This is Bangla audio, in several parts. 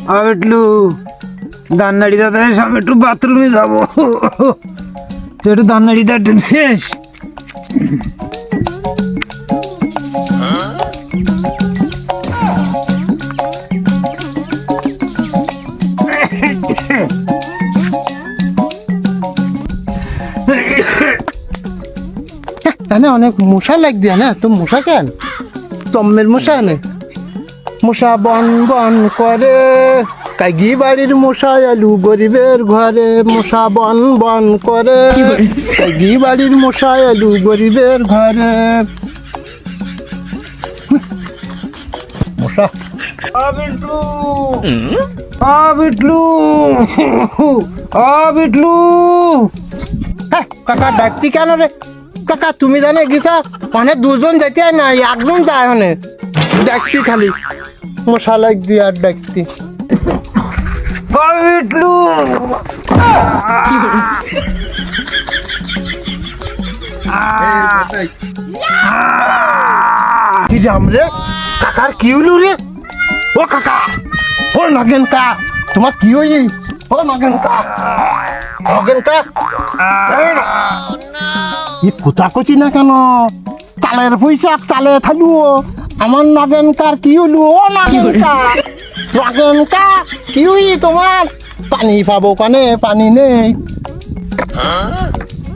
বিটলু দান্নাড়ি দাদা আমি একটু বাথরুমে যাবো, তুই একটু দান্নাড়ি দা একটু দেশ। অনেক মশা লাগছে না, তো মশা কেন তম্মের মশা নে, মশা বন বন করে কাগি বাড়ির মশা আলু গরিবের ঘরে, মশা বন বন করে কাগি বাড়ির মশা আলু গরিবের ঘরে। মশা বিটলু বিটলু বিটলু, কাকা ডাকতি কেন রে? কাকা তুমি জানে গেছা অনেক দুজন যাইতে না, একজন যায় অনেক ডাকতি, খালি মশা লাগছি আর ডাকতি। বিটলু কি জাম রে কাকার, কি হইল রে? ও কাকা, ও নগেন কা, তোমার কি হই? ও নগেন কা, নগেন কা ই কুচা কুচি না কেন? চালের পয়সা চালে থালু, আমার নগেন কার কি হইল? ও নগেন কা, নগেন কা কি হই তোমার? পানি পাবো কানে, পানি নেই,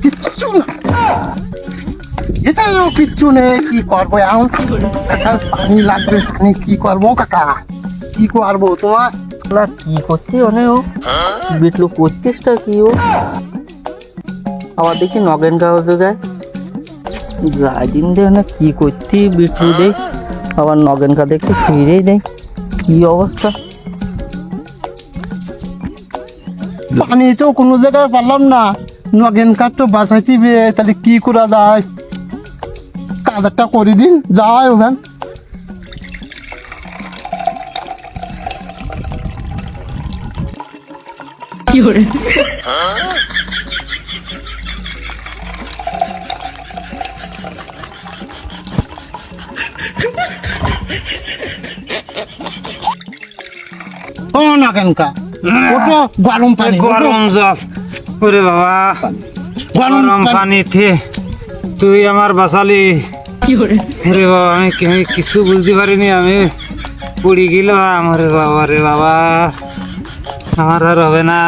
কিচ্ছু না, এটাও কিচ্ছু নেই। কি করবো এখন? কাকা পানি লাগবে, পানি কি করবো কাকা, কি করবো তোমার? কি করছি অনেক ও বিটলু করছিসটা কি ও? আবার দেখি নগেন গাও যায় দিন দে না, কি করছি বিটলু দেখ, আবার নগেন কা দেখতে ফিরেই দেয়, কি অবস্থা? পানি তো কোনো জায়গায় পারলাম না, নগেন কার তো বাঁচাইতিবে, তাহলে কি করা যায়? কাজ একটা করে দিন, যাওয়াই ওখান। কি করে ও নগেন কা, ওটা গরম পানি, গরম জল, ওরে বাবা গরম পানিতে তুই আমার বাঁচালি। কি করে ওরে বাবা আমি কিছু বুঝতে পারিনি, আমি পড়ে গেলাম। ওরে বাবা রে বাবা, আমার আর হবে না।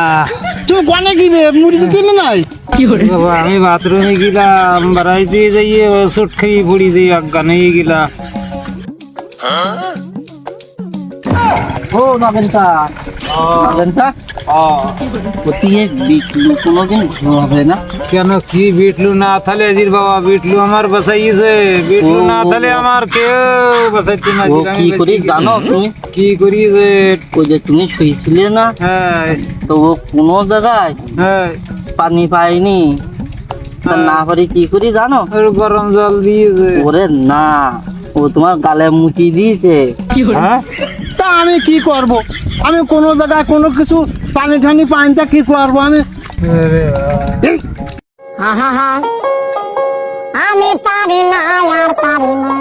তুই গনে গিয়ে মুড়ি দিলি নাই? কি করে বাবা আমি বাথরুমে গেলাম, বাড়াই দিয়ে যাইয়ে ওষুধ খেয়ে পড়ি যাই, অজ্ঞান হয়ে গেলাম। ও নগেন কা, নগেন কা বিটলু কোনোদিন ভালো হবে না। কেন কি বিটলু না থালে আজির বাবা, বিটলু আমার বাঁচাইছে, বিটলু না থালে আমার কেউ বাঁচাইতে না। ও কি করি জানো তুমি? কি করি যে ওই যে তুমি শুয়েছিলে না, হ্যাঁ তো ও কোনো জায়গায় হ্যাঁ পানি পাইনি, তা না পারি কি করি জানো? ওর গরম জল দিয়েছে। ওরে না, ও তোমার গালে মুচি দিয়েছে। হ্যাঁ? তা আমি কি করব? আমি কোনো জায়গায় কোনো কিছু পানি ঠানি পাইনি, তা কি করবো আমি? আরে বাবা। এই, আমি পারি না আর পারি না।